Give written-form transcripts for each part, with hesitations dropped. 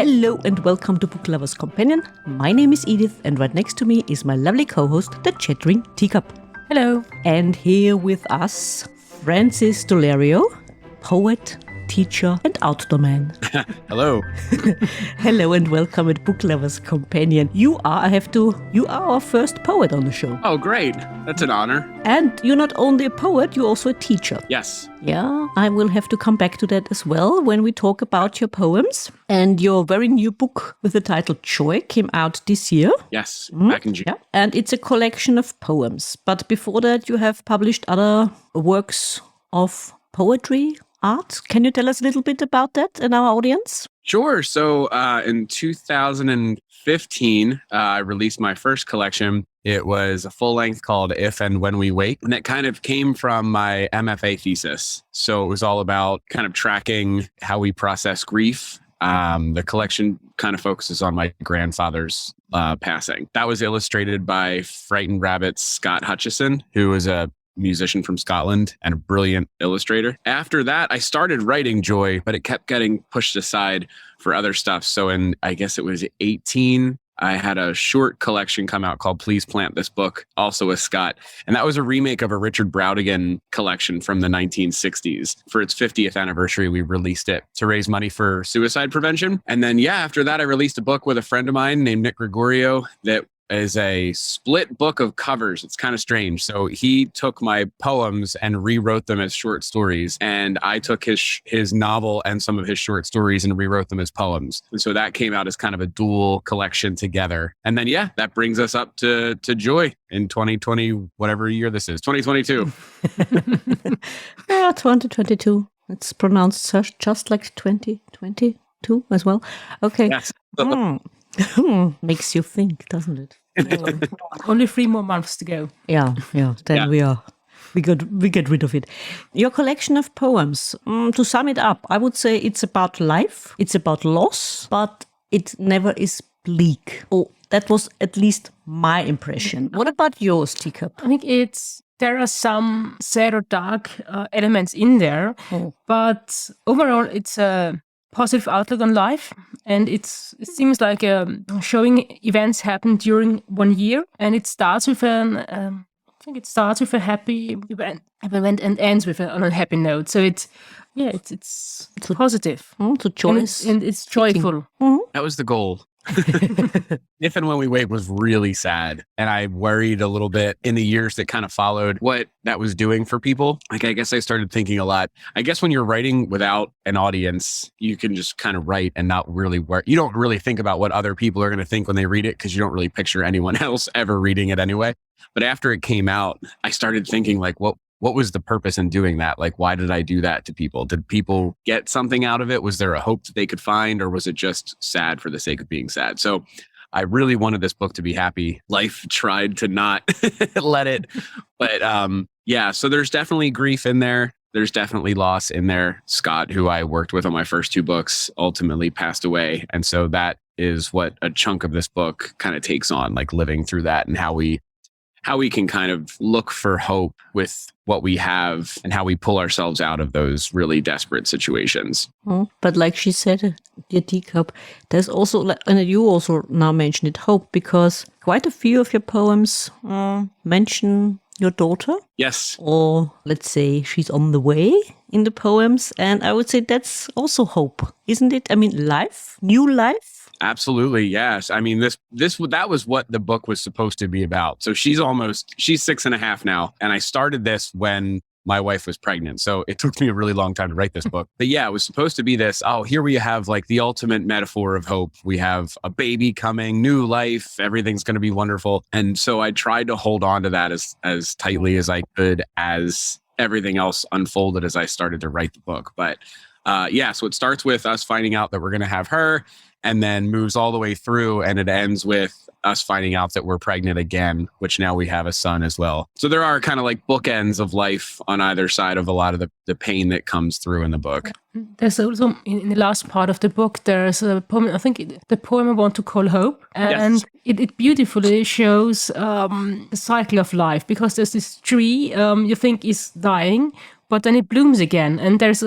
Hello and welcome to Book Lovers Companion. My name is Edith and right next to me is my lovely co-host, the chattering teacup. Hello. And here with us, Francis Daulerio, poet, teacher and outdoor man. Hello. Hello and welcome at Book Lovers Companion. You are our first poet on the show. Oh, great. That's an honor. And you're not only a poet, you're also a teacher. Yes. Yeah, I will have to come back to that as well when we talk about your poems. And your very new book with the title Joy came out this year. Yes, back in June. Yeah. And it's a collection of poems. But before that, you have published other works of poetry, art. Can you tell us a little bit about that in our audience? Sure. So in 2015, I released my first collection. It was a full length called If and When We Wake. And it kind of came from my MFA thesis. So it was all about kind of tracking how we process grief. The collection kind of focuses on my grandfather's passing. That was illustrated by Frightened Rabbit's Scott Hutchison, who is a musician from Scotland and a brilliant illustrator. After that, I started writing Joy, but it kept getting pushed aside for other stuff. So in, I guess it was 18, I had a short collection come out called Please Plant This Book, also with Scott. And that was a remake of a Richard Brautigan collection from the 1960s. For its 50th anniversary, we released it to raise money for suicide prevention. And then, after that, I released a book with a friend of mine named Nick Gregorio that is a split book of covers. It's kind of strange. So he took my poems and rewrote them as short stories. And I took his novel and some of his short stories and rewrote them as poems. And so that came out as kind of a dual collection together. And then, that brings us up to Joy in 2020, whatever year this is, 2022. Yeah, 2022. It's pronounced just like 2022 as well. Okay. Yes. Makes you think, doesn't it? Only 3 more months to go. Yeah. Then we get rid of it. Your collection of poems, to sum it up, I would say it's about life, it's about loss, but it never is bleak. Oh, that was at least my impression. What about yours, Teacup? I think there are some sad or dark elements in there, but overall it's a positive outlook on life, and it seems like showing events happen during 1 year, and it starts with I think it starts with a happy event and ends with on a happy note. So it's positive. So joyous. And it's joyful. That was the goal. If and When We Wake was really sad. And I worried a little bit in the years that kind of followed what that was doing for people. Like, I guess I started thinking a lot. I guess when you're writing without an audience, you can just kind of write and not really work. You don't really think about what other people are going to think when they read it because you don't really picture anyone else ever reading it anyway. But after it came out, I started thinking like, what was the purpose in doing that? Like, why did I do that to people? Did people get something out of it? Was there a hope that they could find, or was it just sad for the sake of being sad? So I really wanted this book to be happy. Life tried to not let it. But so there's definitely grief in there. There's definitely loss in there. Scott, who I worked with on my first 2 books, ultimately passed away. And so that is what a chunk of this book kind of takes on, like living through that and how we can kind of look for hope with what we have and how we pull ourselves out of those really desperate situations. But like she said, dear Teacup, there's also, and you also now mentioned it, hope, because quite a few of your poems mention your daughter. Yes. Or let's say she's on the way in the poems. And I would say that's also hope, isn't it? I mean, life, new life. Absolutely. Yes. I mean, that was what the book was supposed to be about. So she's 6.5 now. And I started this when my wife was pregnant. So it took me a really long time to write this book. But it was supposed to be this, here we have like the ultimate metaphor of hope. We have a baby coming, new life, everything's going to be wonderful. And so I tried to hold on to that as tightly as I could as everything else unfolded as I started to write the book. But so it starts with us finding out that we're going to have her, and then moves all the way through, and it ends with us finding out that we're pregnant again, which now we have a son as well. So there are kind of like bookends of life on either side of a lot of the pain that comes through in the book. There's also, in the last part of the book, there's a poem, I think the poem I want to call Hope. And it beautifully shows the cycle of life, because there's this tree you think is dying, but then it blooms again. And there's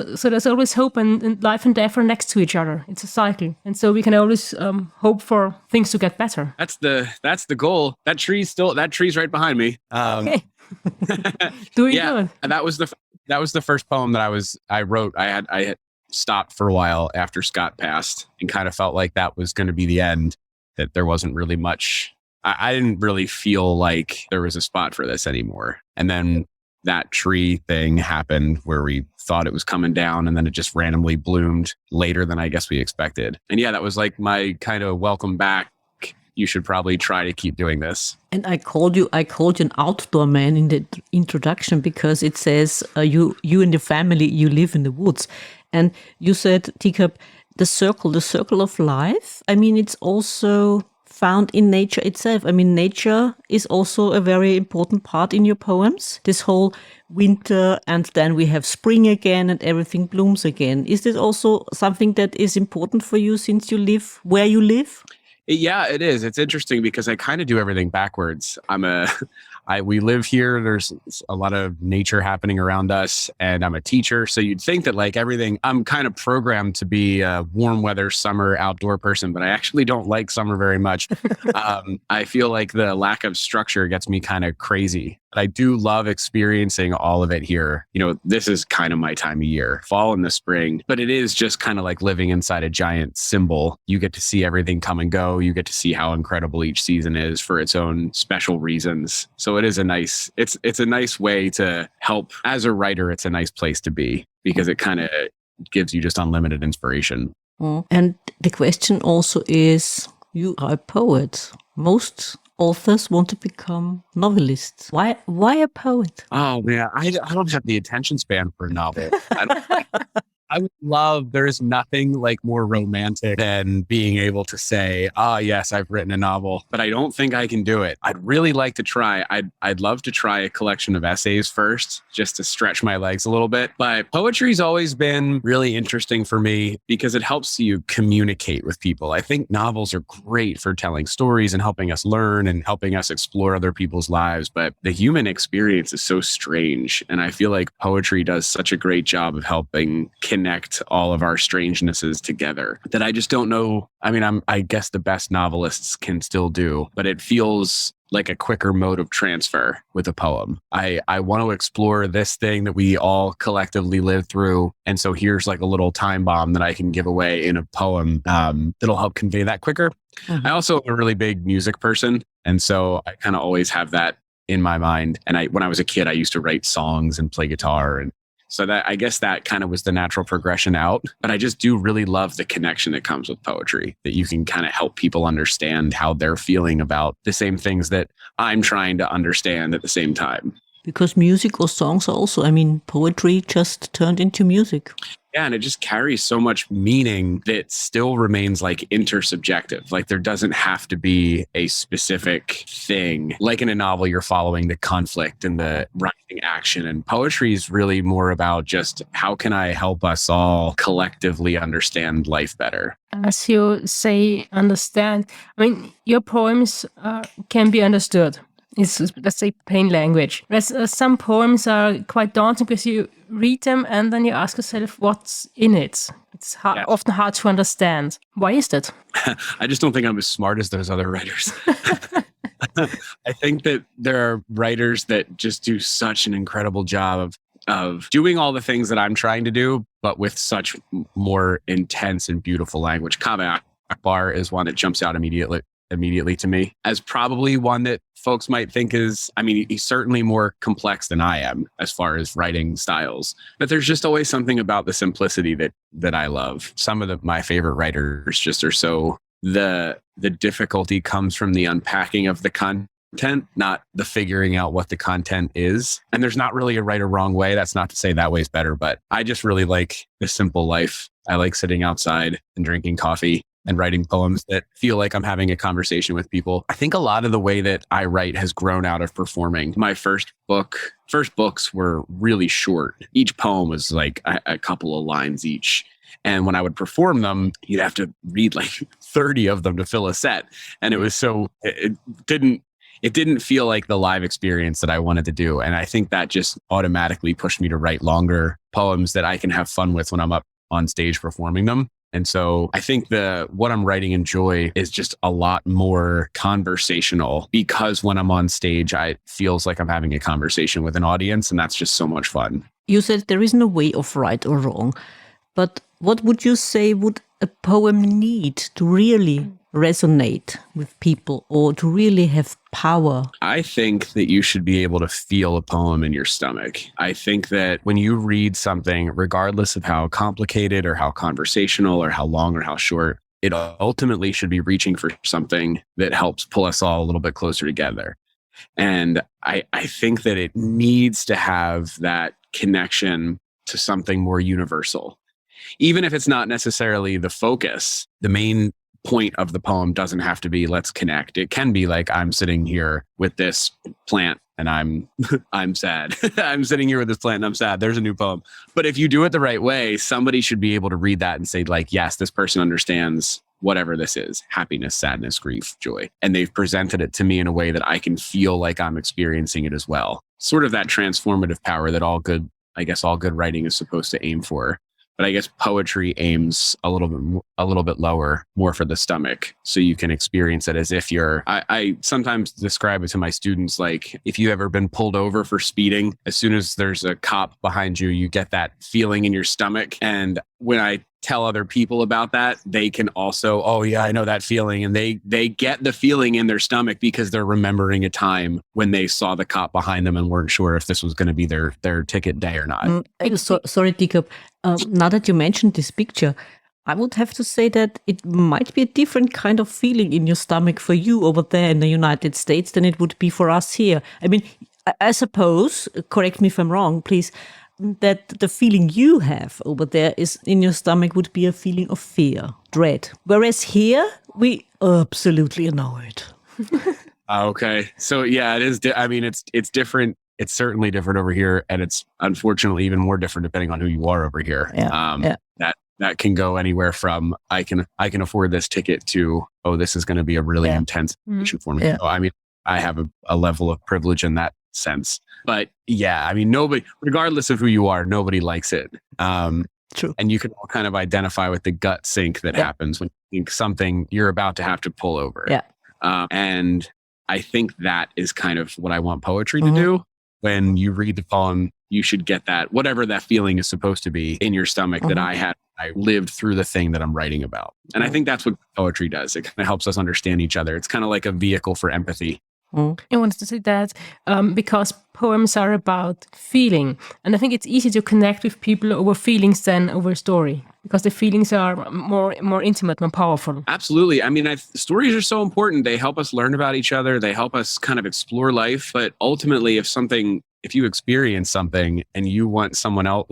always hope, and life and death are next to each other. It's a cycle. And so we can always hope for things to get better. That's the goal. That tree's right behind me. Okay. Doing good. And that was the first poem that I wrote. I had stopped for a while after Scott passed and kind of felt like that was going to be the end, that there wasn't really much. I didn't really feel like there was a spot for this anymore. And then that tree thing happened where we thought it was coming down, and then it just randomly bloomed later than I guess we expected. And yeah, that was like my kind of welcome back. You should probably try to keep doing this. And I called you an outdoor man in the introduction because it says you and your family, you live in the woods. And you said, Teacup, the circle of life. I mean, it's also found in nature itself. I mean, nature is also a very important part in your poems. This whole winter, and then we have spring again and everything blooms again. Is this also something that is important for you since you live where you live? Yeah, it is. It's interesting because I kind of do everything backwards. We live here. There's a lot of nature happening around us, and I'm a teacher. So you'd think that like everything, I'm kind of programmed to be a warm weather summer outdoor person, but I actually don't like summer very much. I feel like the lack of structure gets me kind of crazy. But I do love experiencing all of it here. You know, this is kind of my time of year, fall and the spring, but it is just kind of like living inside a giant symbol. You get to see everything come and go. You get to see how incredible each season is for its own special reasons. So it is it's a nice way to help. As a writer, it's a nice place to be because it kind of gives you just unlimited inspiration. And the question also is, you are a poet. Most authors want to become novelists. Why a poet? Oh man, I don't have the attention span for a novel. I would love, there's nothing like more romantic than being able to say, yes, I've written a novel, but I don't think I can do it. I'd really like to try. I'd love to try a collection of essays first, just to stretch my legs a little bit. But poetry's always been really interesting for me because it helps you communicate with people. I think novels are great for telling stories and helping us learn and helping us explore other people's lives. But the human experience is so strange. And I feel like poetry does such a great job of helping connect all of our strangenesses together that I just don't know. I mean, I guess the best novelists can still do, but it feels like a quicker mode of transfer with a poem. I want to explore this thing that we all collectively live through. And so here's like a little time bomb that I can give away in a poem that'll help convey that quicker. I also am a really big music person. And so I kind of always have that in my mind. And when I was a kid, I used to write songs and play guitar. And so that, I guess that kind of was the natural progression out. But I just do really love the connection that comes with poetry, that you can kind of help people understand how they're feeling about the same things that I'm trying to understand at the same time. Because music or songs are also, I mean, poetry just turned into music. Yeah, and it just carries so much meaning that still remains like intersubjective. Like there doesn't have to be a specific thing. Like in a novel, you're following the conflict and the rising action. And poetry is really more about just how can I help us all collectively understand life better? As you say, understand, I mean, your poems can be understood. It's, let's say, plain language. Whereas some poems are quite daunting because you read them and then you ask yourself what's in it. It's often hard to understand. Why is that? I just don't think I'm as smart as those other writers. I think that there are writers that just do such an incredible job of doing all the things that I'm trying to do, but with such more intense and beautiful language. Kaveh Akbar is one that jumps out immediately to me as probably one that folks might think is, I mean, he's certainly more complex than I am as far as writing styles, but there's just always something about the simplicity that I love. Some of my favorite writers just are so, the difficulty comes from the unpacking of the content, not the figuring out what the content is. And there's not really a right or wrong way. That's not to say that way's better, but I just really like the simple life. I like sitting outside and drinking coffee and writing poems that feel like I'm having a conversation with people. I think a lot of the way that I write has grown out of performing. My first books were really short. Each poem was like a couple of lines each. And when I would perform them, you'd have to read like 30 of them to fill a set. And it was so, it it didn't feel like the live experience that I wanted to do. And I think that just automatically pushed me to write longer poems that I can have fun with when I'm up on stage performing them. And so I think what I'm writing in Joy is just a lot more conversational, because when I'm on stage, it feels like I'm having a conversation with an audience, and that's just so much fun. You said there is no way of right or wrong, but what would you say would a poem need to really resonate with people or to really have power? I think that you should be able to feel a poem in your stomach. I think that when you read something, regardless of how complicated or how conversational or how long or how short, it ultimately should be reaching for something that helps pull us all a little bit closer together. And I think that it needs to have that connection to something more universal. Even if it's not necessarily the focus, the main point of the poem doesn't have to be let's connect. It can be like, I'm sitting here with this plant and I'm sad. I'm sitting here with this plant and I'm sad. There's a new poem. But if you do it the right way, somebody should be able to read that and say like, yes, this person understands whatever this is: happiness, sadness, grief, joy. And they've presented it to me in a way that I can feel like I'm experiencing it as well. Sort of that transformative power that all good writing is supposed to aim for. But I guess poetry aims a little bit lower, more for the stomach, so you can experience it as if you're. I sometimes describe it to my students like, if you ever been pulled over for speeding, as soon as there's a cop behind you, you get that feeling in your stomach. And when I tell other people about that, they can also, oh yeah, I know that feeling. And they get the feeling in their stomach because they're remembering a time when they saw the cop behind them and weren't sure if this was going to be their ticket day or not. Sorry, Jacob. Now that you mentioned this picture, I would have to say that it might be a different kind of feeling in your stomach for you over there in the United States than it would be for us here. I mean, I suppose, correct me if I'm wrong, please, that the feeling you have over there is in your stomach would be a feeling of fear, dread. Whereas here, we absolutely know it. Okay. So yeah, it is. It's different. It's certainly different over here. And it's unfortunately even more different depending on who you are over here. Yeah. That can go anywhere from I can afford this ticket to, oh, this is going to be a really intense situation for me. Yeah. So, I have a level of privilege in that sense. But yeah, nobody, regardless of who you are, nobody likes it. True. And you can all kind of identify with the gut sink that happens when you think something you're about to have to pull over. Yeah. And I think that is kind of what I want poetry to do. When you read the poem, you should get that, whatever that feeling is supposed to be in your stomach that I had. I lived through the thing that I'm writing about. And I think that's what poetry does. It kind of helps us understand each other. It's kind of like a vehicle for empathy. I wanted to say that because poems are about feeling. And I think it's easy to connect with people over feelings than over story, because the feelings are more intimate, more powerful. Absolutely. Stories are so important. They help us learn about each other. They help us kind of explore life. But ultimately, if you experience something and you want someone else,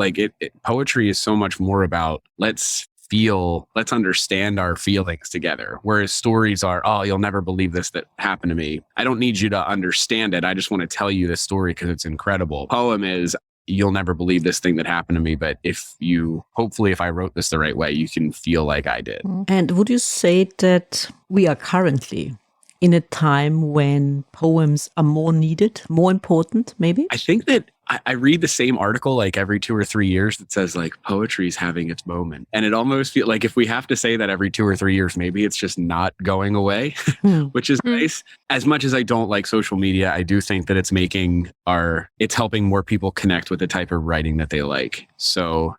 poetry is so much more about let's understand our feelings together. Whereas stories are, oh, you'll never believe this that happened to me. I don't need you to understand it. I just want to tell you this story because it's incredible. Poem is, you'll never believe this thing that happened to me. But if I wrote this the right way, you can feel like I did. And would you say that we are currently in a time when poems are more needed, more important, maybe? I think that I read the same article like every 2 or 3 years that says like poetry is having its moment. And it almost feels like if we have to say that every 2 or 3 years, maybe it's just not going away, which is nice. As much as I don't like social media, I do think that it's helping more people connect with the type of writing that they like. So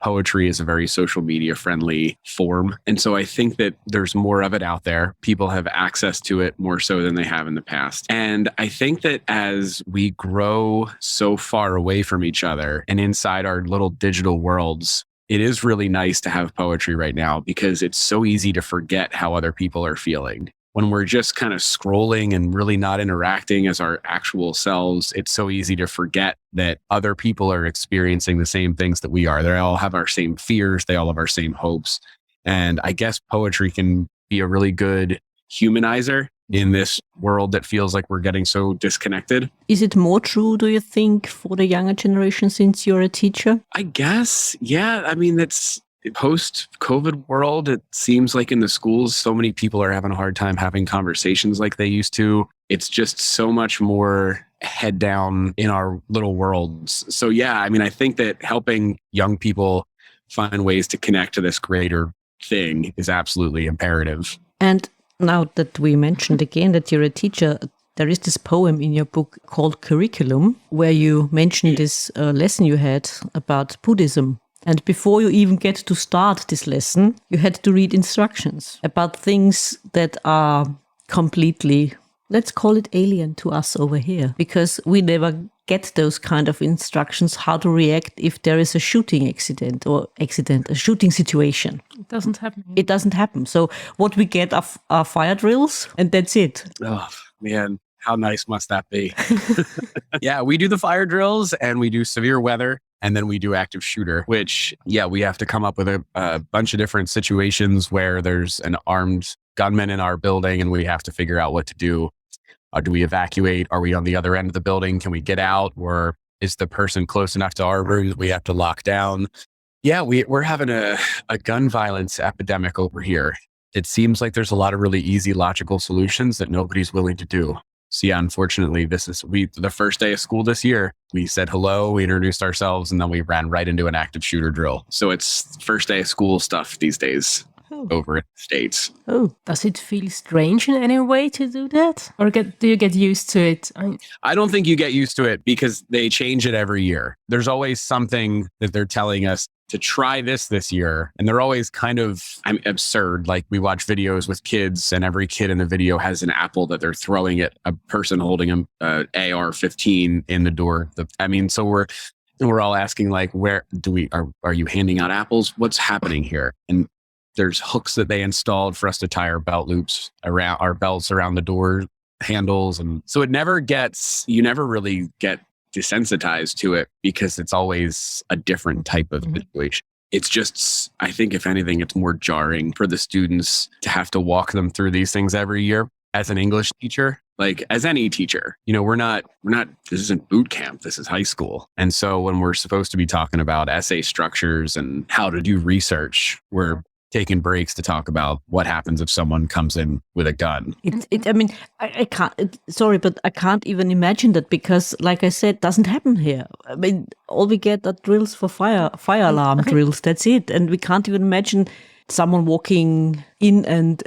poetry is a very social media friendly form. And so I think that there's more of it out there. People have access to it more so than they have in the past. And I think that as we grow so far away from each other and inside our little digital worlds, it is really nice to have poetry right now because it's so easy to forget how other people are feeling. When we're just kind of scrolling and really not interacting as our actual selves, it's so easy to forget that other people are experiencing the same things that we are. They all have our same fears. They all have our same hopes. And I guess poetry can be a really good humanizer in this world that feels like we're getting so disconnected. Is it more true, do you think, for the younger generation since you're a teacher? I guess, yeah. post-COVID world, it seems like in the schools, so many people are having a hard time having conversations like they used to. It's just so much more head down in our little worlds. So yeah, I mean, I think that helping young people find ways to connect to this greater thing is absolutely imperative. And now that we mentioned again that you're a teacher, there is this poem in your book called Curriculum, where you mentioned this lesson you had about Buddhism. And before you even get to start this lesson, you had to read instructions about things that are completely, let's call it alien to us over here, because we never get those kind of instructions how to react if there is a shooting a shooting situation. It doesn't happen. It doesn't happen. So what we get are fire drills, and that's it. Oh, man. How nice must that be? Yeah, we do the fire drills and we do severe weather. And then we do active shooter, which, yeah, we have to come up with a bunch of different situations where there's an armed gunman in our building and we have to figure out what to do. Do we evacuate? Are we on the other end of the building? Can we get out? Or is the person close enough to our room that we have to lock down? Yeah, we're having a gun violence epidemic over here. It seems like there's a lot of really easy, logical solutions that nobody's willing to do. So yeah, unfortunately, the first day of school this year, we said hello, we introduced ourselves, and then we ran right into an active shooter drill. So it's first day of school stuff these days over in the States. Oh, does it feel strange in any way to do that? Or do you get used to it? I don't think you get used to it because they change it every year. There's always something that they're telling us to try this year. And they're always kind of absurd. Like we watch videos with kids and every kid in the video has an apple that they're throwing at a person holding an AR-15 in the door. So we're all asking like, where are you handing out apples? What's happening here? And there's hooks that they installed for us to tie our belt loops around our belts around the door handles. And so you never really get desensitized to it because it's always a different type of situation. It's just, I think if anything, it's more jarring for the students to have to walk them through these things every year. As an English teacher, like as any teacher, we're not, this isn't boot camp, this is high school. And so when we're supposed to be talking about essay structures and how to do research, we're taking breaks to talk about what happens if someone comes in with a gun. I can't, sorry, but I can't even imagine that because, like I said, it doesn't happen here. I mean, all we get are drills for fire alarm drills. That's it. And we can't even imagine someone walking in and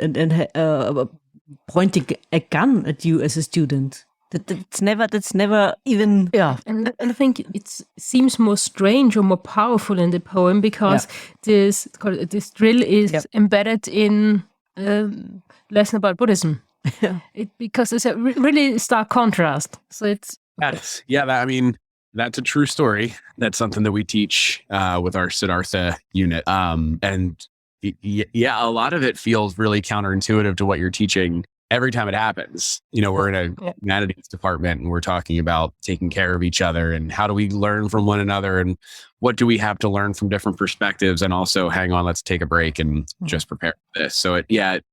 pointing a gun at you as a student. That's never even, yeah. And I think it seems more strange or more powerful in the poem because this drill is embedded in a lesson about Buddhism. Yeah. Because there's a really stark contrast. So it's... Yes. Yeah, that's a true story. That's something that we teach with our Siddhartha unit. And a lot of it feels really counterintuitive to what you're teaching. Every time it happens, we're in a humanities department and we're talking about taking care of each other and how do we learn from one another and what do we have to learn from different perspectives and also hang on, let's take a break and just prepare for this. So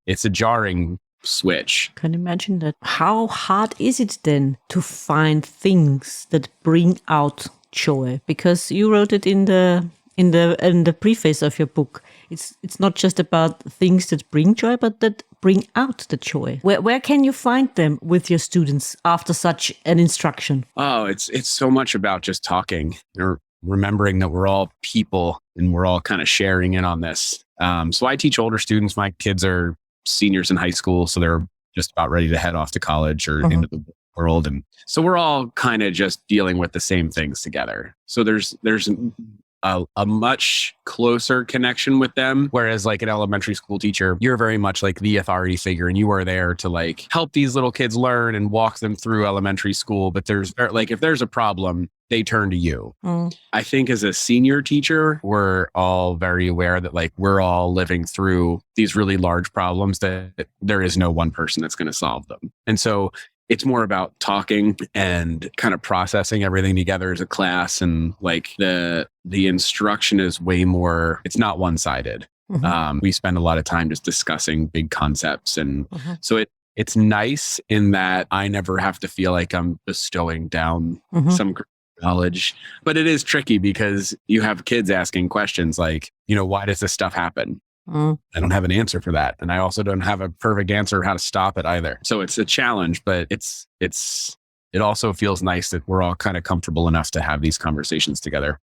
it's a jarring switch. Can you imagine that? How hard is it then to find things that bring out joy? Because you wrote it in the preface of your book. It's not just about things that bring joy, but that bring out the joy. Where can you find them with your students after such an instruction? Oh, it's so much about just talking. Remembering that we're all people and we're all kind of sharing in on this. So I teach older students. My kids are seniors in high school, so they're just about ready to head off to college or into the world. And so we're all kind of just dealing with the same things together. So there's a much closer connection with them. Whereas like an elementary school teacher, you're very much like the authority figure and you are there to like help these little kids learn and walk them through elementary school. But if there's a problem, they turn to you. I think as a senior teacher, we're all very aware that like we're all living through these really large problems that there is no one person that's going to solve them. And so it's more about talking and kind of processing everything together as a class. And like the instruction is way more, it's not one-sided. We spend a lot of time just discussing big concepts. And so it's nice in that I never have to feel like I'm bestowing down some knowledge. But it is tricky because you have kids asking questions like, why does this stuff happen? I don't have an answer for that. And I also don't have a perfect answer how to stop it either. So it's a challenge, but it also feels nice that we're all kind of comfortable enough to have these conversations together.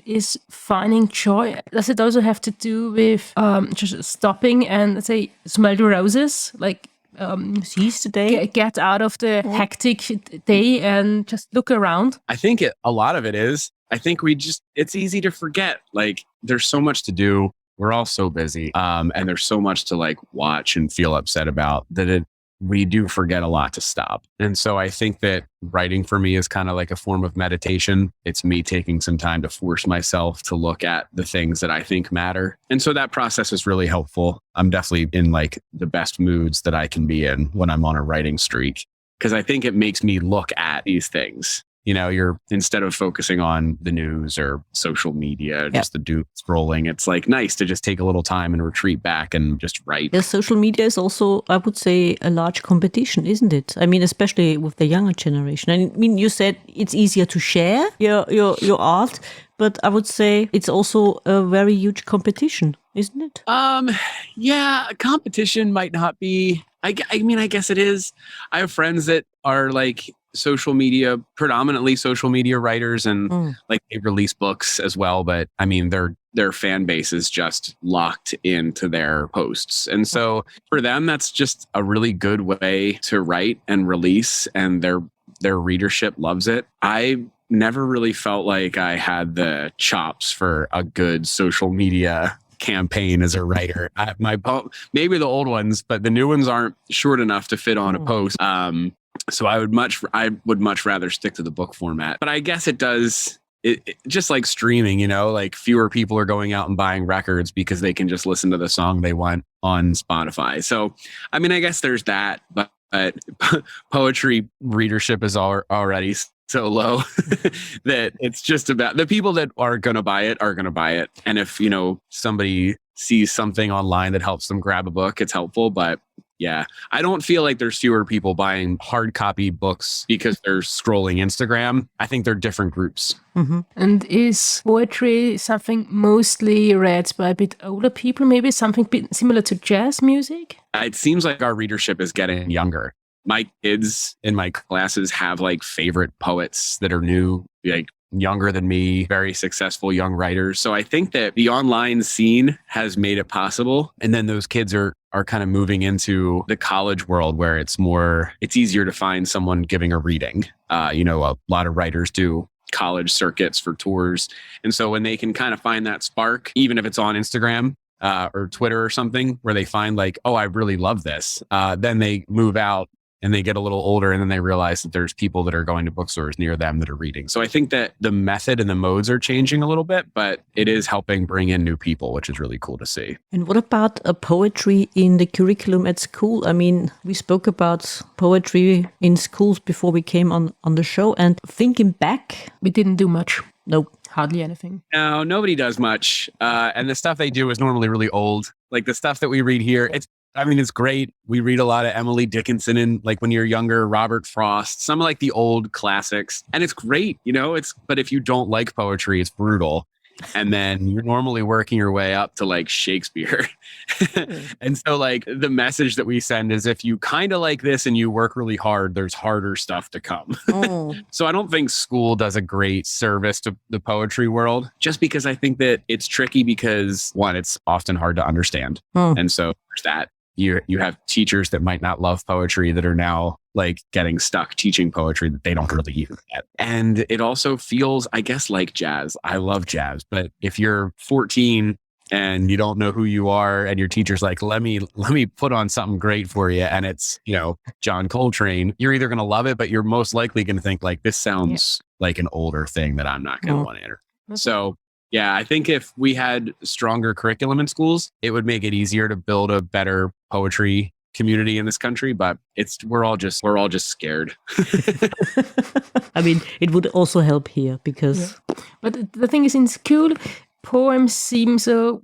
Is finding joy, does it also have to do with just stopping and, let's say, smell the roses? Like, seize the day? Get out of the hectic day and just look around? I think a lot of it is. I think it's easy to forget. Like, there's so much to do. We're all so busy. And there's so much to like watch and feel upset about that we do forget a lot to stop. And so I think that writing for me is kind of like a form of meditation. It's me taking some time to force myself to look at the things that I think matter. And so that process is really helpful. I'm definitely in like the best moods that I can be in when I'm on a writing streak, because I think it makes me look at these things. You're, instead of focusing on the news or social media, just the doom scrolling, it's like nice to just take a little time and retreat back and just write. Yeah, social media is also, I would say, a large competition, isn't it? I mean, especially with the younger generation. I mean, you said it's easier to share your art, but I would say it's also a very huge competition, isn't it? Yeah, competition might not be. I mean, I guess it is. I have friends that are like predominantly social media writers, and like they release books as well. But I mean, their fan base is just locked into their posts. And so for them, that's just a really good way to write and release, and their readership loves it. I never really felt like I had the chops for a good social media campaign as a writer. Maybe the old ones, but the new ones aren't short enough to fit on a post. So I would much rather stick to the book format. But I guess it does. It just like streaming, like fewer people are going out and buying records because they can just listen to the song they want on Spotify. So, I mean, I guess there's that, but poetry readership is already so low that it's just about the people that are going to buy it. And if, somebody sees something online that helps them grab a book, it's helpful. But yeah, I don't feel like there's fewer people buying hard copy books because they're scrolling Instagram. I think they're different groups. Mm-hmm. And is poetry something mostly read by a bit older people? Maybe something bit similar to jazz music? It seems like our readership is getting younger. My kids in my classes have like favorite poets that are new, like younger than me, very successful young writers. So I think that the online scene has made it possible. And then those kids are kind of moving into the college world where it's easier to find someone giving a reading. A lot of writers do college circuits for tours. And so when they can kind of find that spark, even if it's on Instagram or Twitter or something, where they find like, oh, I really love this, then they move out and they get a little older, and then they realize that there's people that are going to bookstores near them that are reading. So I think that the method and the modes are changing a little bit, but it is helping bring in new people, which is really cool to see. And what about poetry in the curriculum at school? I mean, we spoke about poetry in schools before we came on the show, and thinking back, we didn't do much. Nope. Hardly anything. No, nobody does much. And the stuff they do is normally really old. Like the stuff that we read here, it's great. We read a lot of Emily Dickinson and like when you're younger, Robert Frost, some of like the old classics. And it's great, but if you don't like poetry, it's brutal. And then you're normally working your way up to like Shakespeare. And so like the message that we send is if you kind of like this and you work really hard, there's harder stuff to come. So I don't think school does a great service to the poetry world, just because I think that it's tricky because one, it's often hard to understand. And so there's that. You have teachers that might not love poetry that are now like getting stuck teaching poetry that they don't really even get. And it also feels, I guess, like jazz. I love jazz, but if you're 14 and you don't know who you are and your teacher's like, let me put on something great for you, and it's, John Coltrane, you're either going to love it, but you're most likely going to think like, this sounds like an older thing that I'm not going to want to enter. So yeah, I think if we had stronger curriculum in schools, it would make it easier to build a better poetry community in this country. But we're all just scared. I mean, it would also help here because. Yeah. But the thing is, in school, poems seem so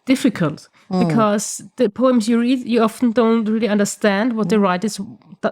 difficult. because the poems you read, you often don't really understand what the writer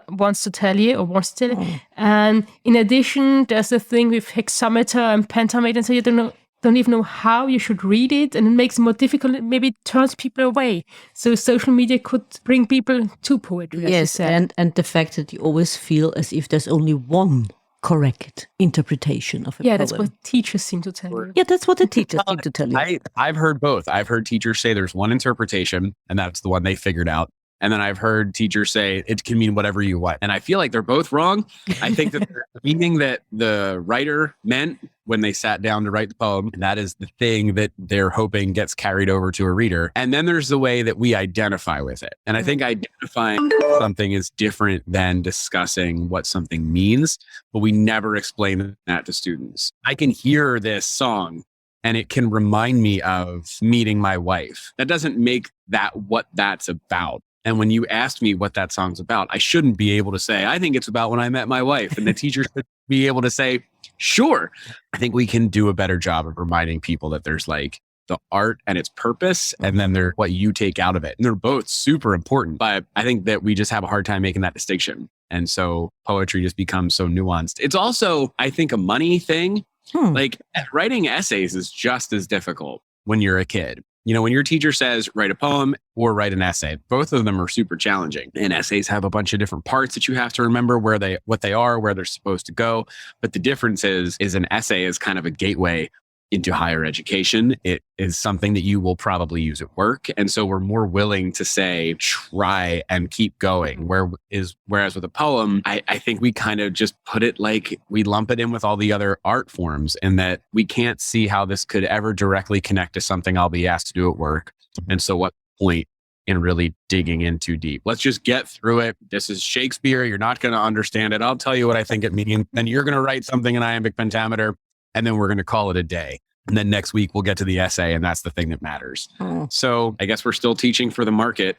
wants to tell you or wants to tell you. And in addition, there's the thing with hexameter and pentameter, and so you don't even know how you should read it, and it makes it more difficult. Maybe it turns people away. So social media could bring people to poetry. Yes, and the fact that you always feel as if there's only one correct interpretation of a poem. Yeah, that's what teachers seem to tell you. Yeah, that's what the teachers seem to tell you. I've heard both. I've heard teachers say there's one interpretation, and that's the one they figured out. And then I've heard teachers say it can mean whatever you want. And I feel like they're both wrong. I think that they're meaning that the writer meant when they sat down to write the poem. And that is the thing that they're hoping gets carried over to a reader. And then there's the way that we identify with it. And I think identifying something is different than discussing what something means, but we never explain that to students. I can hear this song and it can remind me of meeting my wife. That doesn't make that what that's about. And when you asked me what that song's about, I shouldn't be able to say, I think it's about when I met my wife. And the teacher should be able to say, sure. I think we can do a better job of reminding people that there's like the art and its purpose, and then there's what you take out of it. And they're both super important. But I think that we just have a hard time making that distinction. And so poetry just becomes so nuanced. It's also, I think, a money thing. Like writing essays is just as difficult when you're a kid. You know, when your teacher says, write a poem or write an essay, both of them are super challenging. And essays have a bunch of different parts that you have to remember what they are, where they're supposed to go. But the difference is an essay is kind of a gateway into higher education. It is something that you will probably use at work. And so we're more willing to say, try and keep going. Whereas with a poem, I think we kind of just put it like we lump it in with all the other art forms, and that we can't see how this could ever directly connect to something I'll be asked to do at work. And so what point in really digging in too deep? Let's just get through it. This is Shakespeare. You're not going to understand it. I'll tell you what I think it means. Then you're going to write something in iambic pentameter, and then we're going to call it a day. And then next week we'll get to the essay, and that's the thing that matters. So I guess we're still teaching for the market.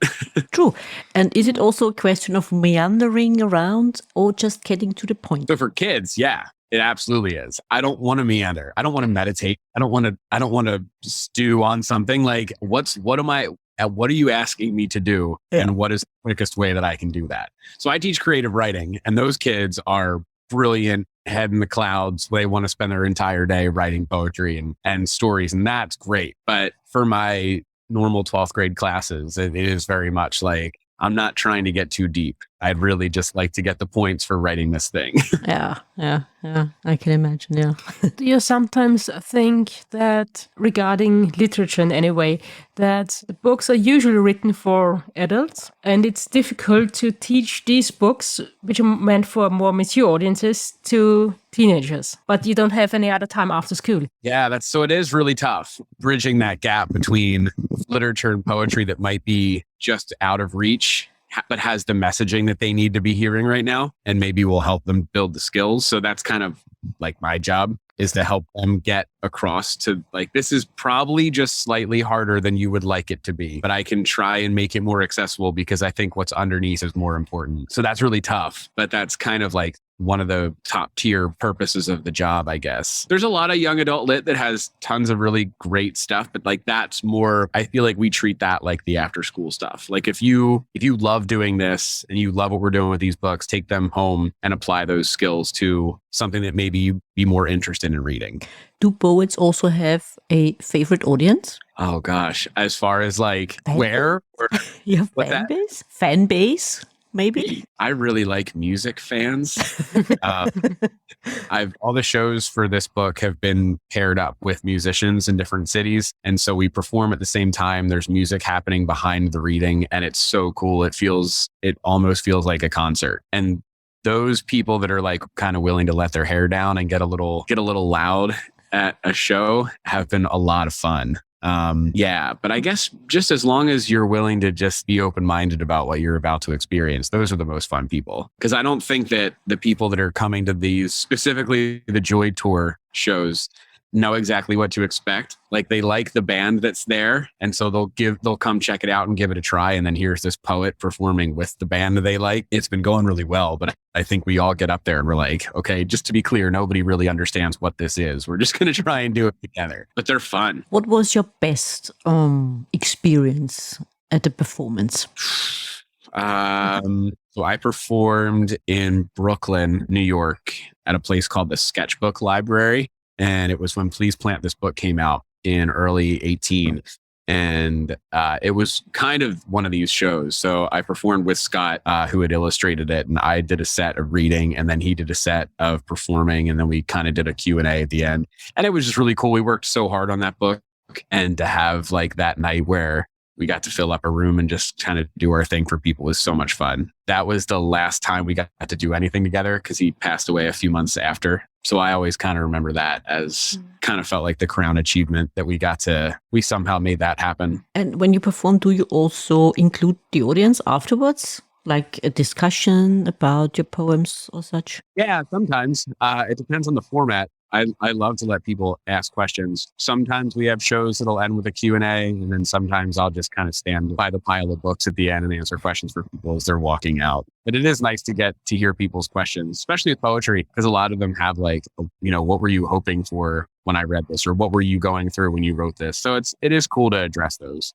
True. And is it also a question of meandering around or just getting to the point? So for kids, yeah, it absolutely is. I don't want to meander. I don't want to meditate. I don't want to stew on something. Like what are you asking me to do? Yeah. And what is the quickest way that I can do that? So I teach creative writing, and those kids are brilliant, head in the clouds. They want to spend their entire day writing poetry and stories, and that's great. But for my normal 12th grade classes, it is very much like, I'm not trying to get too deep. I'd really just like to get the points for writing this thing. Yeah. I can imagine, yeah. Do you sometimes think that, regarding literature in any way, that the books are usually written for adults, and it's difficult to teach these books, which are meant for more mature audiences, to teenagers, but you don't have any other time after school? Yeah, so it is really tough bridging that gap between literature and poetry that might be just out of reach, but has the messaging that they need to be hearing right now, and maybe will help them build the skills. So that's kind of like my job, is to help them get across to, like, this is probably just slightly harder than you would like it to be, but I can try and make it more accessible because I think what's underneath is more important. So that's really tough, but that's kind of like one of the top tier purposes of the job, I guess. There's a lot of young adult lit that has tons of really great stuff, but like that's more, I feel like we treat that like the after school stuff. Like if you love doing this and you love what we're doing with these books, take them home and apply those skills to something that maybe you'd be more interested in reading. Do poets also have a favorite audience? Oh gosh, as far as like where? You have fan base? Fan base? Maybe. I really like music fans. All the shows for this book have been paired up with musicians in different cities. And so we perform at the same time. There's music happening behind the reading, and it's so cool. It almost feels like a concert. And those people that are like kind of willing to let their hair down and get a little loud at a show have been a lot of fun. But I guess just as long as you're willing to just be open-minded about what you're about to experience, those are the most fun people. Because I don't think that the people that are coming to these, specifically the Joy Tour shows, know exactly what to expect. Like they like the band that's there. And so they'll come check it out and give it a try. And then here's this poet performing with the band that they like. It's been going really well, but I think we all get up there and we're like, okay, just to be clear, nobody really understands what this is. We're just going to try and do it together, but they're fun. What was your best experience at the performance? So I performed in Brooklyn, New York at a place called the Sketchbook Library. And it was when Please Plant This Book came out in early 18. And it was kind of one of these shows. So I performed with Scott, who had illustrated it. And I did a set of reading and then he did a set of performing. And then we kind of did a Q&A at the end. And it was just really cool. We worked so hard on that book. And to have like that night where we got to fill up a room and just kind of do our thing for people was so much fun. That was the last time we got to do anything together because he passed away a few months after. So I always kind of remember that as kind of felt like the crown achievement that we somehow made that happen. And when you perform, do you also include the audience afterwards? Like a discussion about your poems or such? Yeah, sometimes. It depends on the format. I love to let people ask questions. Sometimes we have shows that'll end with a Q&A, and then sometimes I'll just kind of stand by the pile of books at the end and answer questions for people as they're walking out. But it is nice to get to hear people's questions, especially with poetry, because a lot of them have like, what were you hoping for when I read this? Or what were you going through when you wrote this? So it is cool to address those.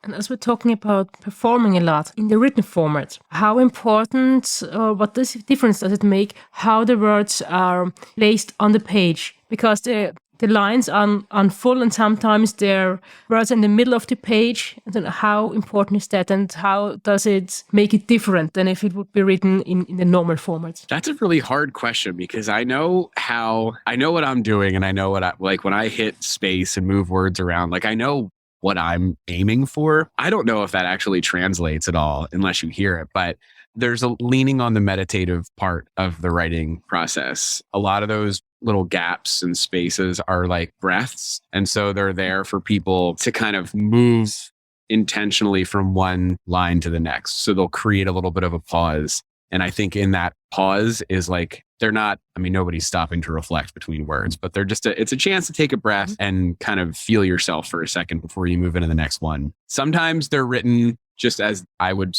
And as we're talking about performing a lot in the written format, how important or what difference does it make how the words are placed on the page? Because the lines are full and sometimes they're words in the middle of the page. And then how important is that and how does it make it different than if it would be written in the normal format? That's a really hard question because I know what I'm doing and I know when I hit space and move words around, like I know what I'm aiming for. I don't know if that actually translates at all unless you hear it, but there's a leaning on the meditative part of the writing process. A lot of those little gaps and spaces are like breaths. And so they're there for people to kind of move intentionally from one line to the next. So they'll create a little bit of a pause. And I think in that pause is like, nobody's stopping to reflect between words, but it's a chance to take a breath and kind of feel yourself for a second before you move into the next one. Sometimes they're written just as I would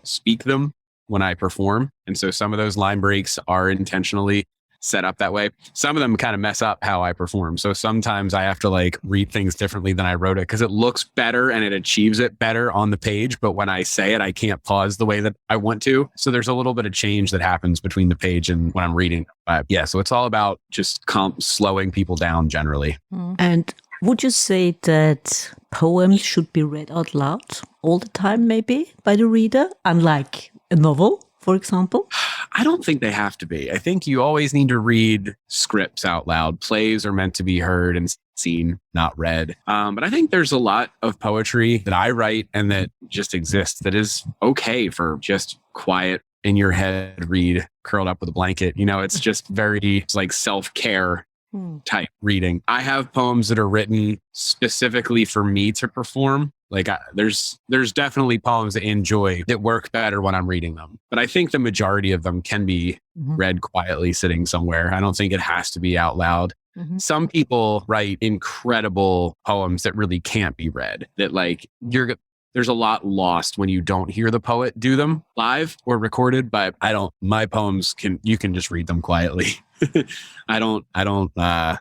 speak them when I perform. And so some of those line breaks are intentionally set up that way. Some of them kind of mess up how I perform. So sometimes I have to like read things differently than I wrote it because it looks better and it achieves it better on the page. But when I say it, I can't pause the way that I want to. So there's a little bit of change that happens between the page and when I'm reading. So it's all about just slowing people down generally. And would you say that poems should be read out loud all the time, maybe by the reader, unlike a novel, for example? I don't think they have to be. I think you always need to read scripts out loud. Plays are meant to be heard and seen, not read. But I think there's a lot of poetry that I write and that just exists that is okay for just quiet in your head, read curled up with a blanket. It's just it's like self-care type reading. I have poems that are written specifically for me to perform. Like there's definitely poems that I enjoy that work better when I'm reading them. But I think the majority of them can be read quietly sitting somewhere. I don't think it has to be out loud. Some people write incredible poems that really can't be read, that like there's a lot lost when you don't hear the poet do them live or recorded, but my poems you can just read them quietly. I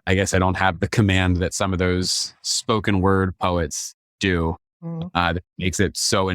guess I don't have the command that some of those spoken word poets do. That makes it so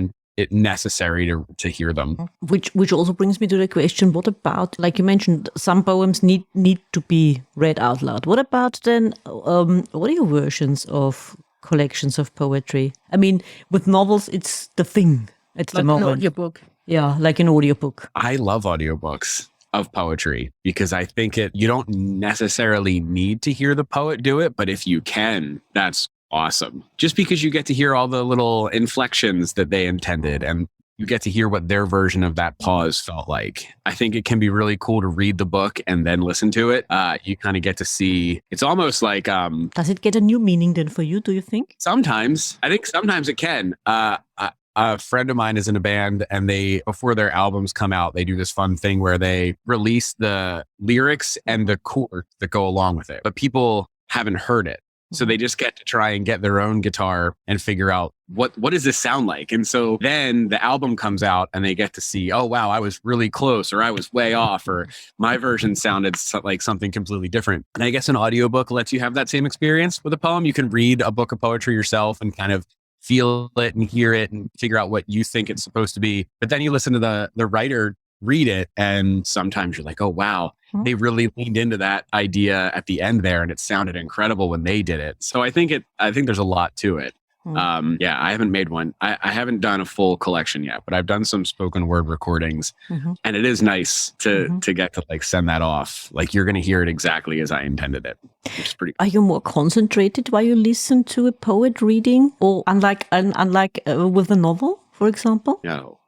necessary to hear them. Which also brings me to the question, what about, like you mentioned, some poems need to be read out loud. What about then audio versions of collections of poetry? I mean, with novels, it's the thing at the moment. Like an audiobook. Yeah, like an audiobook. I love audiobooks of poetry because I think you don't necessarily need to hear the poet do it, but if you can, that's awesome. Just because you get to hear all the little inflections that they intended and you get to hear what their version of that pause felt like. I think it can be really cool to read the book and then listen to it. You kind of get to see, it's almost like... Does it get a new meaning then for you, do you think? Sometimes. I think sometimes it can. A friend of mine is in a band and before their albums come out, they do this fun thing where they release the lyrics and the chords that go along with it. But people haven't heard it. So they just get to try and get their own guitar and figure out what does this sound like? And so then the album comes out and they get to see, oh, wow, I was really close, or I was way off, or my version sounded like something completely different. And I guess an audiobook lets you have that same experience with a poem. You can read a book of poetry yourself and kind of feel it and hear it and figure out what you think it's supposed to be. But then you listen to the writer read it, and sometimes you're like, oh, wow, they really leaned into that idea at the end there, and it sounded incredible when they did it. So I think there's a lot to it. I haven't made one. I haven't done a full collection yet, but I've done some spoken word recordings, and it is nice to get to like send that off. Like you're going to hear it exactly as I intended it, which is pretty cool. Are you more concentrated while you listen to a poet reading, or unlike with a novel, for example? No.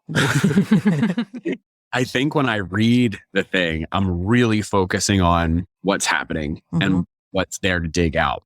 I think when I read the thing, I'm really focusing on what's happening and what's there to dig out.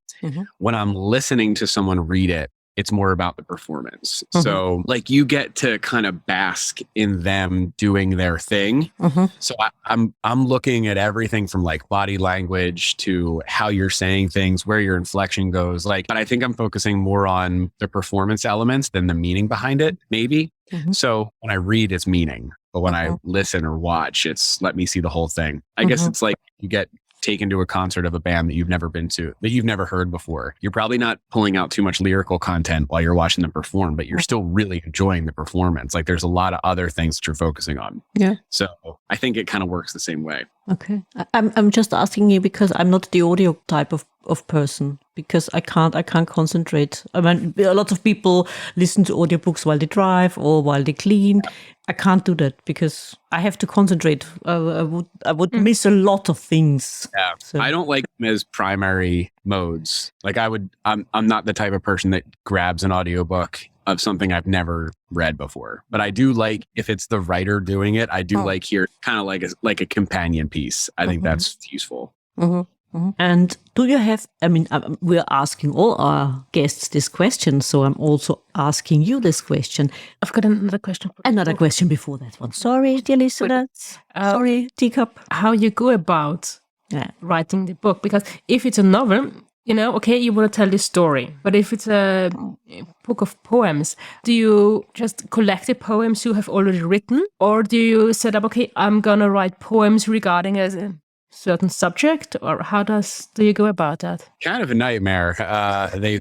When I'm listening to someone read it, it's more about the performance. So like you get to kind of bask in them doing their thing. So I'm looking at everything from like body language to how you're saying things, where your inflection goes. But I think I'm focusing more on the performance elements than the meaning behind it, maybe. So when I read, it's meaning. But when I listen or watch, it's let me see the whole thing. I guess it's like you get taken to a concert of a band that you've never been to, that you've never heard before. You're probably not pulling out too much lyrical content while you're watching them perform, but you're still really enjoying the performance. Like there's a lot of other things that you're focusing on. Yeah. So I think it kind of works the same way. Okay. I'm just asking you because I'm not the audio type of person, because I can't concentrate. I mean, a lot of people listen to audiobooks while they drive or while they clean. I can't do that because I have to concentrate. I would miss a lot of things. Yeah. So. I don't like them as primary modes. Like I'm not the type of person that grabs an audiobook of something I've never read before. But I do like, if it's the writer doing it, I do like hear kind of like a companion piece. I think that's useful. And do you have, I mean, we're asking all our guests this question, so I'm also asking you this question. I've got another question. Another question before that one. Sorry, dear listeners. Sorry, teacup. How you go about writing the book? Because if it's a novel, okay, you want to tell this story. But if it's a book of poems, do you just collect the poems you have already written? Or do you set up, okay, I'm going to write poems regarding a certain subject? Or how do you go about that? Kind of a nightmare. They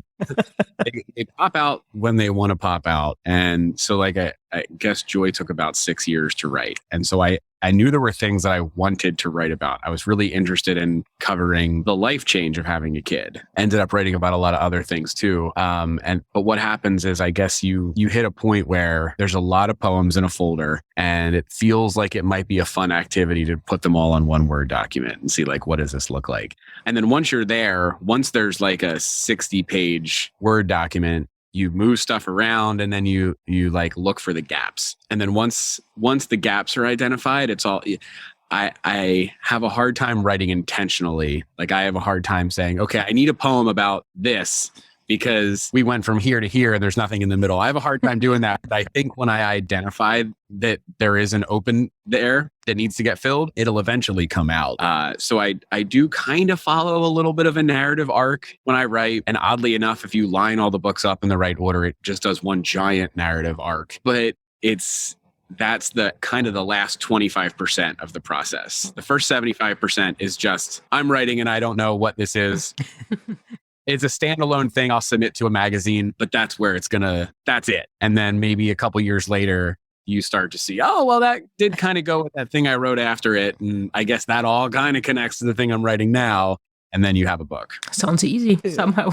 pop out when they want to pop out. And so like I guess Joy took about 6 years to write. And so I knew there were things that I wanted to write about. I was really interested in covering the life change of having a kid. Ended up writing about a lot of other things too. But what happens is I guess you hit a point where there's a lot of poems in a folder and it feels like it might be a fun activity to put them all on one Word document and see like, what does this look like? And then once you're there, once there's like a 60-page Word document, you move stuff around and then you like look for the gaps. And then once the gaps are identified, it's all, I have a hard time writing intentionally. Like I have a hard time saying, okay, I need a poem about this because we went from here to here and there's nothing in the middle. I have a hard time doing that. But I think when I identify that there is an open there that needs to get filled, it'll eventually come out. So I do kind of follow a little bit of a narrative arc when I write. And oddly enough, if you line all the books up in the right order, it just does one giant narrative arc. But that's the kind of the last 25% of the process. The first 75% is just, I'm writing and I don't know what this is. It's a standalone thing I'll submit to a magazine, but that's it. And then maybe a couple years later, you start to see, oh, well, that did kind of go with that thing I wrote after it. And I guess that all kind of connects to the thing I'm writing now. And then you have a book. Sounds easy somehow.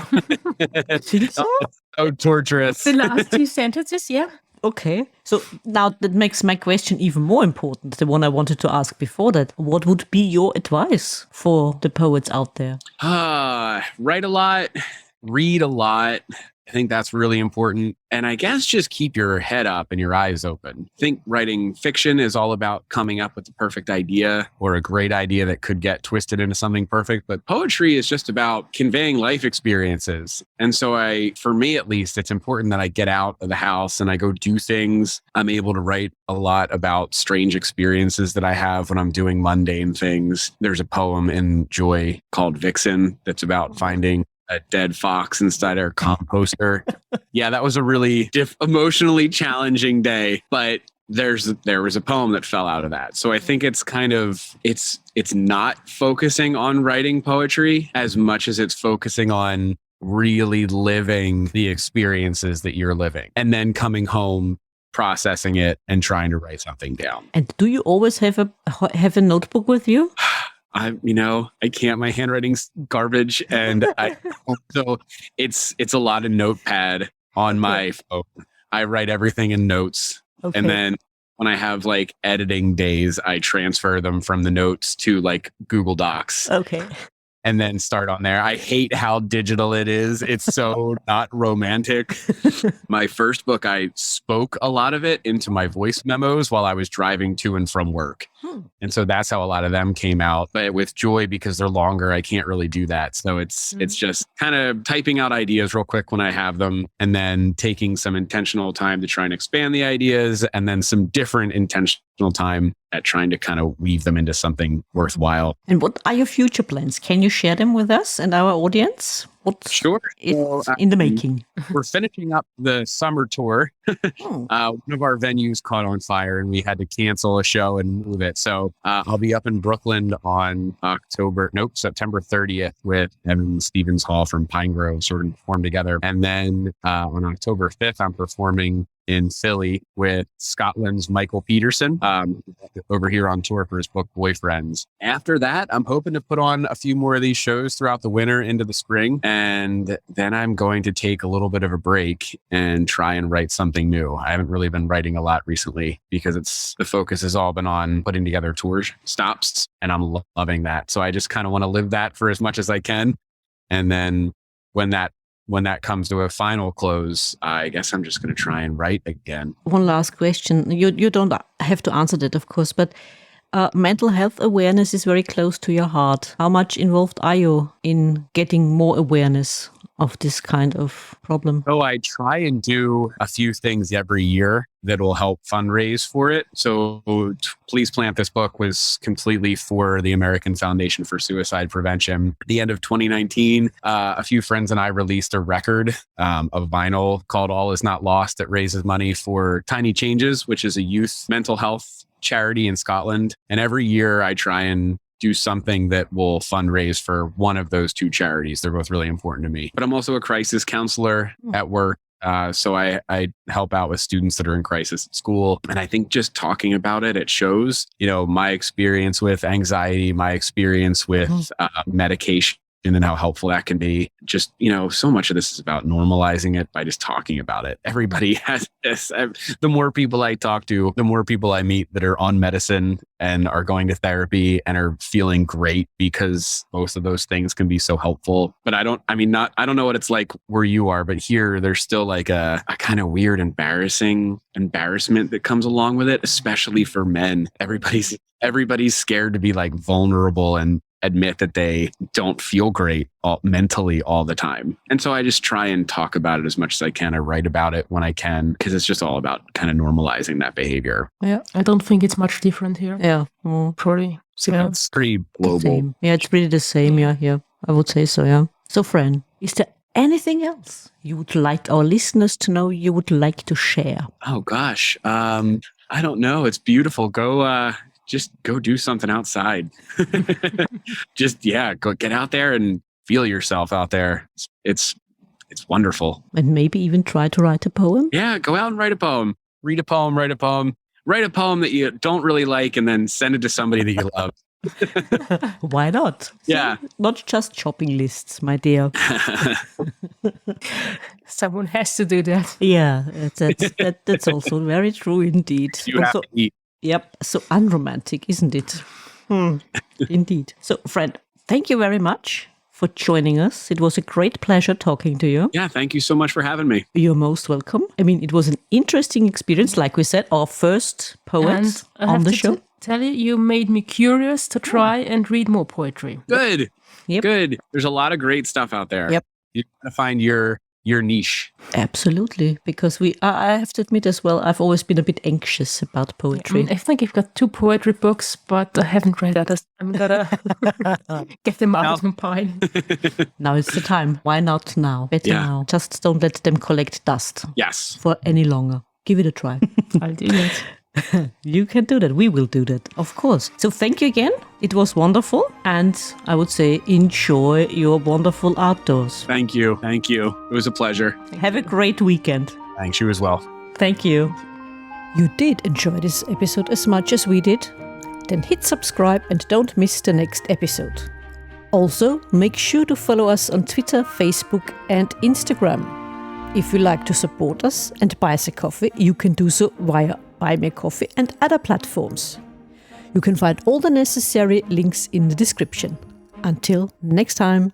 So torturous. The last 2 sentences, yeah. Okay. So now that makes my question even more important, the one I wanted to ask before that. What would be your advice for the poets out there? Write a lot, read a lot, I think that's really important. And I guess just keep your head up and your eyes open. I think writing fiction is all about coming up with the perfect idea or a great idea that could get twisted into something perfect. But poetry is just about conveying life experiences. And so for me at least, it's important that I get out of the house and I go do things. I'm able to write a lot about strange experiences that I have when I'm doing mundane things. There's a poem in Joy called Vixen that's about finding a dead fox inside our composter. Yeah, that was a really emotionally challenging day, but there was a poem that fell out of that. So I think it's kind of, it's not focusing on writing poetry as much as it's focusing on really living the experiences that you're living and then coming home, processing it and trying to write something down. And do you always have a notebook with you? I can't, my handwriting's garbage. And so it's a lot of notepad on my phone. I write everything in notes. Okay. And then when I have like editing days, I transfer them from the notes to like Google Docs. Okay. And then start on there. I hate how digital it is. It's so not romantic. My first book, I spoke a lot of it into my voice memos while I was driving to and from work. And so that's how a lot of them came out. But with Joy, because they're longer, I can't really do that. So it's just kind of typing out ideas real quick when I have them and then taking some intentional time to try and expand the ideas and then some different intentional time at trying to kind of weave them into something worthwhile. And what are your future plans? Can you share them with us and our audience? What's sure. in the making? We're finishing up the summer tour. One of our venues caught on fire and we had to cancel a show and move it. So I'll be up in Brooklyn on September 30th with Evan Stevens Hall from Pine Grove sort of perform together. And then on October 5th, I'm performing in Philly with Scotland's Michael Peterson over here on tour for his book Boyfriends. After that, I'm hoping to put on a few more of these shows throughout the winter into the spring. And then I'm going to take a little bit of a break and try and write something new. I haven't really been writing a lot recently because the focus has all been on putting together tour stops and I'm loving that. So I just kind of want to live that for as much as I can. And then when that comes to a final close, I guess I'm just going to try and write again. One last question. You don't have to answer that, of course, but mental health awareness is very close to your heart. How much involved are you in getting more awareness of this kind of problem? So I try and do a few things every year that will help fundraise for it. So Please Plant This Book was completely for the American Foundation for Suicide Prevention. At the end of 2019, a few friends and I released a record of vinyl called All Is Not Lost that raises money for Tiny Changes, which is a youth mental health charity in Scotland. And every year I try and do something that will fundraise for one of those two charities. They're both really important to me. But I'm also a crisis counselor at work. So I help out with students that are in crisis at school. And I think just talking about it, it shows, my experience with anxiety, my experience with medication, and then how helpful that can be. Just, so much of this is about normalizing it by just talking about it. Everybody has this. The more people I talk to, the more people I meet that are on medicine and are going to therapy and are feeling great because most of those things can be so helpful. But I don't know what it's like where you are, but here there's still like a kind of weird embarrassment that comes along with it, especially for men. Everybody's scared to be like vulnerable and admit that they don't feel great mentally all the time. And so I just try and talk about it as much as I can. I write about it when I can, because it's just all about kind of normalizing that behavior. Yeah, I don't think it's much different here. Yeah. Probably. Yeah, it's pretty global. Same. Yeah, it's pretty the same. Yeah. I would say so, yeah. So, Fran, is there anything else you would like our listeners to know, you would like to share? Oh, gosh. I don't know. It's beautiful. Just go do something outside. Go get out there and feel yourself out there. It's wonderful. And maybe even try to write a poem. Yeah, go out and write a poem. Read a poem, write a poem. Write a poem that you don't really like and then send it to somebody that you love. Why not? Yeah. Not just shopping lists, my dear. Someone has to do that. Yeah, that's also very true indeed. You have to eat. Yep. So unromantic, isn't it? Indeed. So, Fran, thank you very much for joining us. It was a great pleasure talking to you. Yeah, thank you so much for having me. You're most welcome. I mean, it was an interesting experience. Like we said, our first poet on the show. Tell you, you made me curious to try and read more poetry. Good. Yep. Good. There's a lot of great stuff out there. Yep. You gotta find your niche. Absolutely. Because I have to admit as well, I've always been a bit anxious about poetry. I think I've got 2 poetry books, but I haven't read that. I'm gonna get them out of my pile. Now is the time. Why not now? Better now. Just don't let them collect dust. Yes. For any longer. Give it a try. I'll do it. You can do that. We will do that, of course. So thank you again. It was wonderful. And I would say enjoy your wonderful outdoors. Thank you. Thank you. It was a pleasure. Have a great weekend. Thanks. You as well. Thank you. You did enjoy this episode as much as we did? Then hit subscribe and don't miss the next episode. Also, make sure to follow us on Twitter, Facebook and Instagram. If you like to support us and buy us a coffee, you can do so via Buy Me a Coffee and other platforms. You can find all the necessary links in the description. Until next time.